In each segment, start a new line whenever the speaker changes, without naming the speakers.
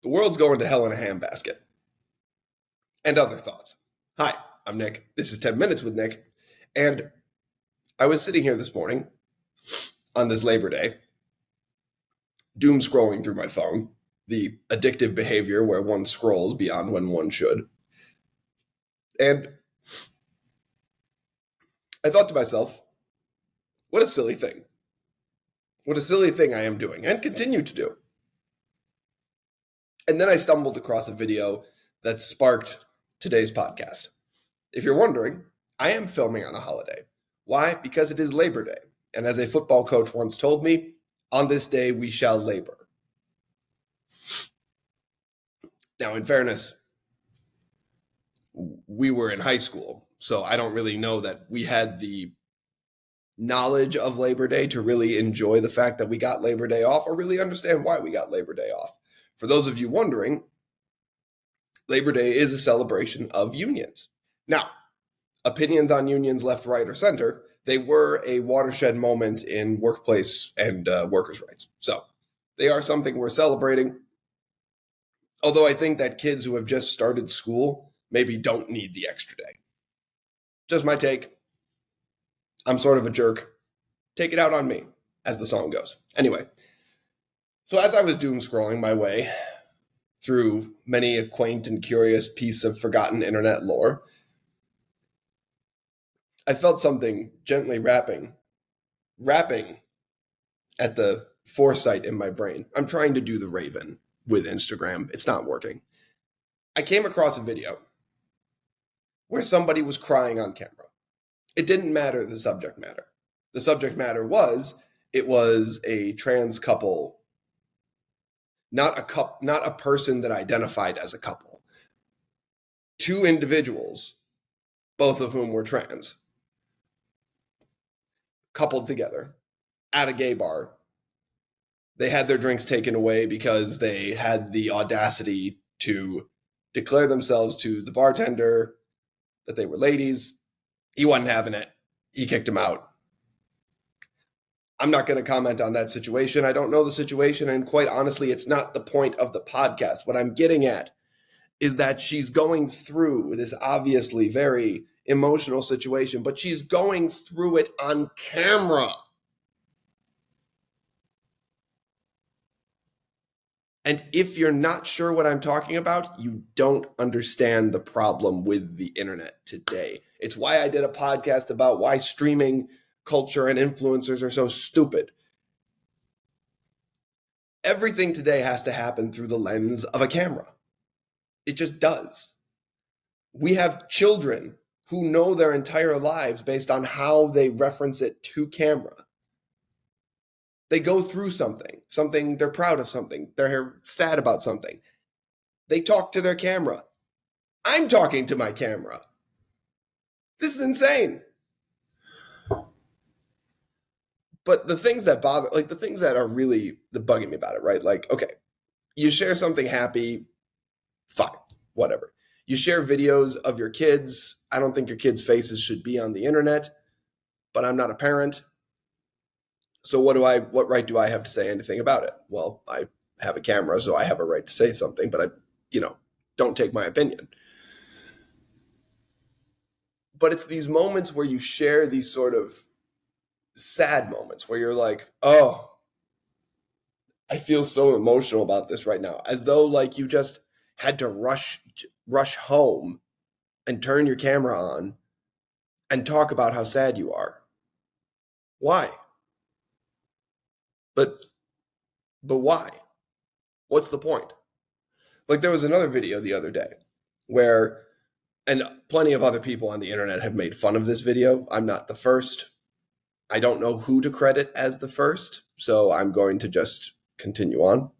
The world's going to hell in a handbasket. And other thoughts. Hi, I'm Nick. This is 10 Minutes with Nick. And I was sitting here this morning on this Labor Day, doom scrolling through my phone, the addictive behavior where one scrolls beyond when one should. And I thought to myself, what a silly thing. What a silly thing I am doing and continue to do. And then I stumbled across a video that sparked today's podcast. If you're wondering, I am filming on a holiday. Why? Because it is Labor Day. And as a football coach once told me, on this day we shall labor. Now, in fairness, we were in high school, so I don't really know that we had the knowledge of Labor Day to really enjoy the fact that we got Labor Day off or really understand why we got Labor Day off. For those of you wondering, Labor Day is a celebration of unions. Now, opinions on unions left, right, or center, they were a watershed moment in workplace and workers' rights. So they are something we're celebrating. Although I think that kids who have just started school maybe don't need the extra day. Just my take. I'm sort of a jerk. Take it out on me, as the song goes. Anyway, so as I was doom scrolling my way through many a quaint and curious piece of forgotten internet lore, I felt something gently rapping at the foresight in my brain. I'm trying to do the Raven with Instagram. It's not working. I came across a video where somebody was crying on camera. It didn't matter the subject matter. The subject matter was, it was a trans couple, not a person that identified as a couple. Two individuals, both of whom were trans, coupled together at a gay bar. They had their drinks taken away because they had the audacity to declare themselves to the bartender that they were ladies. He wasn't having it. He kicked them out. I'm not going to comment on that situation. I don't know the situation, and quite honestly, it's not the point of the podcast. What I'm getting at is that she's going through this obviously very emotional situation, but she's going through it on camera. And if you're not sure what I'm talking about, you don't understand the problem with the internet today. It's why I did a podcast about why streaming culture and influencers are so stupid. Everything today has to happen through the lens of a camera. It just does. We have children who know their entire lives based on how they reference it to camera. They go through something they're proud of, something they're sad about, something. They talk to their camera. I'm talking to my camera. This is insane. But the things that bother, like the things that are really bugging me about it, right? Like, okay, you share something happy, fine, whatever. You share videos of your kids. I don't think your kids' faces should be on the internet, but I'm not a parent. So what right do I have to say anything about it? Well, I have a camera, so I have a right to say something, but don't take my opinion. But it's these moments where you share these sort of sad moments where you're like, oh, I feel so emotional about this right now, as though like you just had to rush home and turn your camera on and talk about how sad you are. Why? But why? What's the point? Like there was another video the other day where, and plenty of other people on the internet have made fun of this video. I'm not the first. I don't know who to credit as the first, so I'm going to just continue on.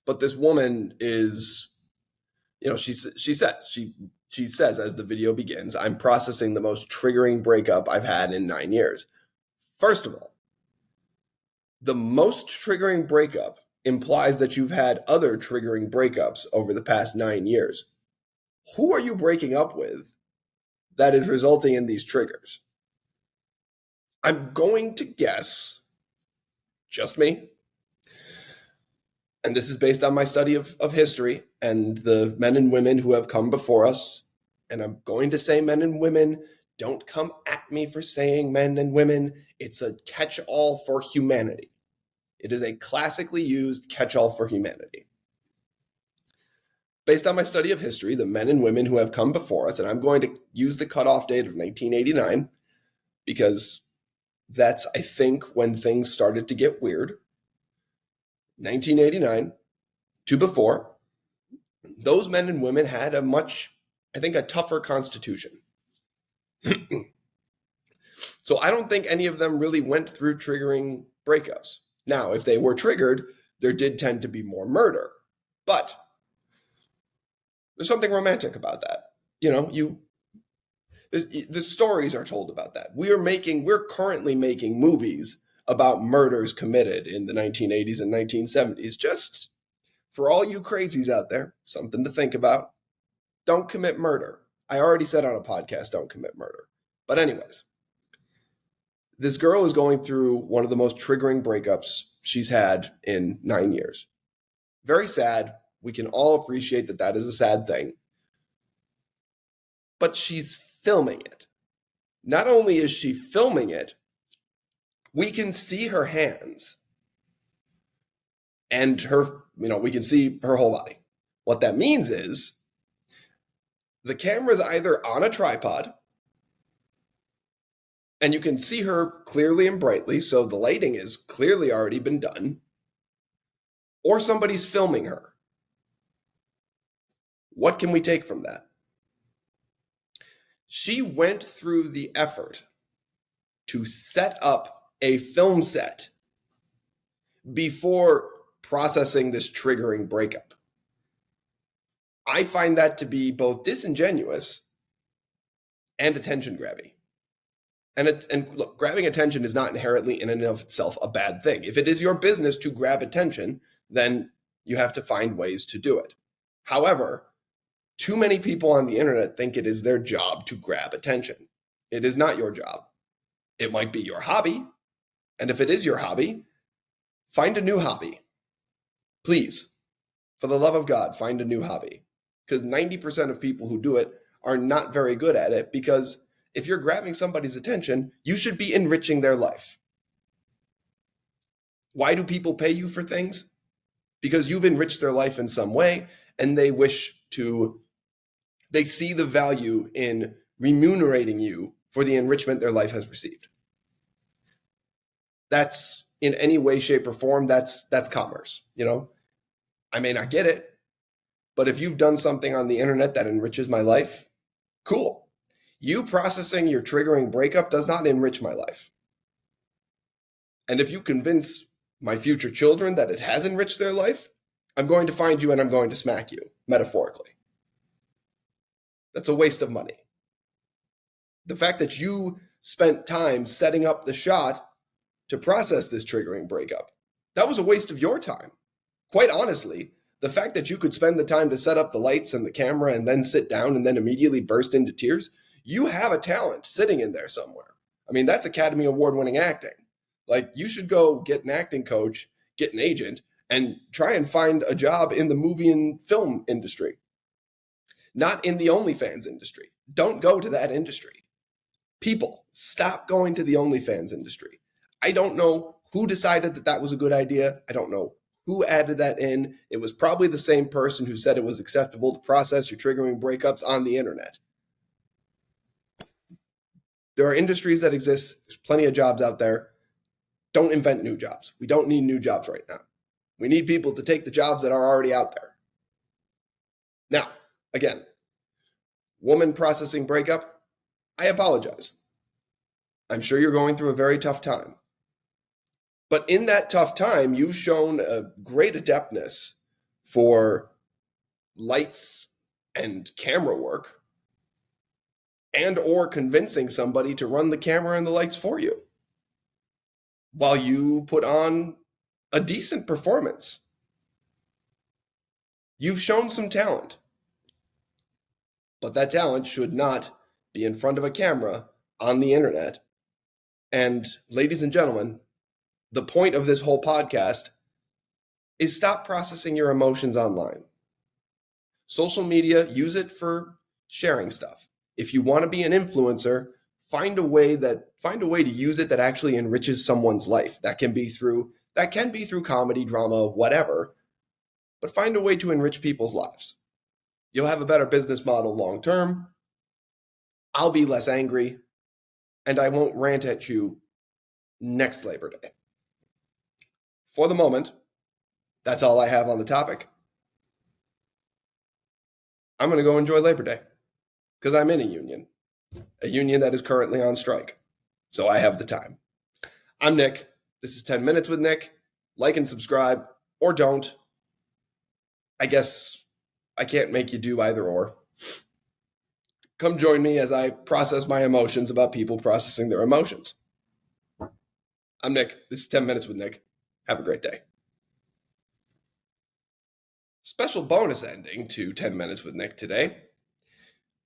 But this woman is, she says as the video begins, I'm processing the most triggering breakup I've had in 9 years. First of all, the most triggering breakup implies that you've had other triggering breakups over the past 9 years. Who are you breaking up with that is resulting in these triggers? I'm going to guess, just me, And this is based on my study of history and the men and women who have come before us. And I'm going to say men and women. Don't come at me for saying men and women. It's a catch all for humanity. It is a classically used catch all for humanity. Based on my study of history, the men and women who have come before us, and I'm going to use the cutoff date of 1989 because that's, I think, when things started to get weird. 1989 to before, those men and women had a much, I think, a tougher constitution. So I don't think any of them really went through triggering breakups. Now, if they were triggered, there did tend to be more murder. But there's something romantic about that. The stories are told about that. We're currently making movies about murders committed in the 1980s and 1970s. Just for all you crazies out there, something to think about. Don't commit murder. I already said on a podcast, don't commit murder. But anyways, this girl is going through one of the most triggering breakups she's had in 9 years. Very sad. We can all appreciate that is a sad thing. But she's filming it. Not only is she filming it, we can see her hands and we can see her whole body. What that means is the camera's either on a tripod and you can see her clearly and brightly, so the lighting has clearly already been done, or somebody's filming her. What can we take from that? She went through the effort to set up a film set before processing this triggering breakup. I find that to be both disingenuous and attention grabby. And look, grabbing attention is not inherently in and of itself a bad thing. If it is your business to grab attention, then you have to find ways to do it. However, too many people on the internet think it is their job to grab attention. It is not your job. It might be your hobby. And if it is your hobby, find a new hobby. Please, for the love of God, find a new hobby. Because 90% of people who do it are not very good at it, because if you're grabbing somebody's attention, you should be enriching their life. Why do people pay you for things? Because you've enriched their life in some way, and they see the value in remunerating you for the enrichment their life has received. That's in any way, shape, or form, that's commerce. I may not get it, but if you've done something on the internet that enriches my life, cool. You processing your triggering breakup does not enrich my life. And if you convince my future children that it has enriched their life, I'm going to find you and I'm going to smack you, metaphorically. That's a waste of money. The fact that you spent time setting up the shot to process this triggering breakup, that was a waste of your time. Quite honestly, the fact that you could spend the time to set up the lights and the camera and then sit down and then immediately burst into tears, you have a talent sitting in there somewhere. I mean, that's Academy Award-winning acting. Like, you should go get an acting coach, get an agent, and try and find a job in the movie and film industry. Not in the OnlyFans industry. Don't go to that industry. People, stop going to the OnlyFans industry. I don't know who decided that was a good idea. I don't know who added that in. It was probably the same person who said it was acceptable to process your triggering breakups on the internet. There are industries that exist. There's plenty of jobs out there. Don't invent new jobs. We don't need new jobs right now. We need people to take the jobs that are already out there. Now, again, woman processing breakup, I apologize. I'm sure you're going through a very tough time. But in that tough time, you've shown a great adeptness for lights and camera work, and or convincing somebody to run the camera and the lights for you while you put on a decent performance. You've shown some talent, but that talent should not be in front of a camera on the internet. And ladies and gentlemen, the point of this whole podcast is stop processing your emotions online. Social media, use it for sharing stuff. If you want to be an influencer, find a way to use it that actually enriches someone's life. That can be through comedy, drama, whatever, but find a way to enrich people's lives. You'll have a better business model long term. I'll be less angry, and I won't rant at you next Labor Day. For the moment, that's all I have on the topic. I'm going to go enjoy Labor Day because I'm in a union that is currently on strike. So I have the time. I'm Nick. This is 10 Minutes with Nick. Like and subscribe, or don't. I guess I can't make you do either or. Come join me as I process my emotions about people processing their emotions. I'm Nick. This is 10 Minutes with Nick. Have a great day. Special bonus ending to 10 Minutes with Nick today.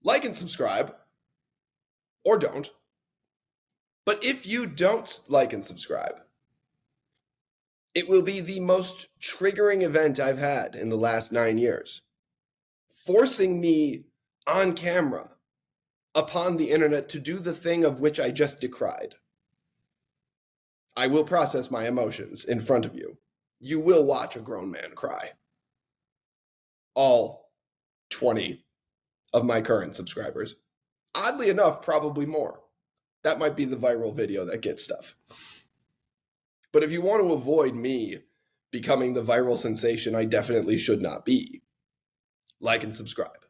Like and subscribe, or don't. But if you don't like and subscribe, it will be the most triggering event I've had in the last 9 years, forcing me on camera upon the internet to do the thing of which I just decried. I will process my emotions in front of you. You will watch a grown man cry. All 20 of my current subscribers. Oddly enough, probably more. That might be the viral video that gets stuff. But if you want to avoid me becoming the viral sensation I definitely should not be, like and subscribe.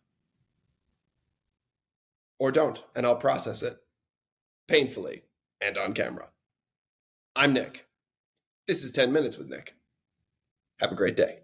Or don't, and I'll process it painfully and on camera. I'm Nick. This is 10 Minutes with Nick. Have a great day.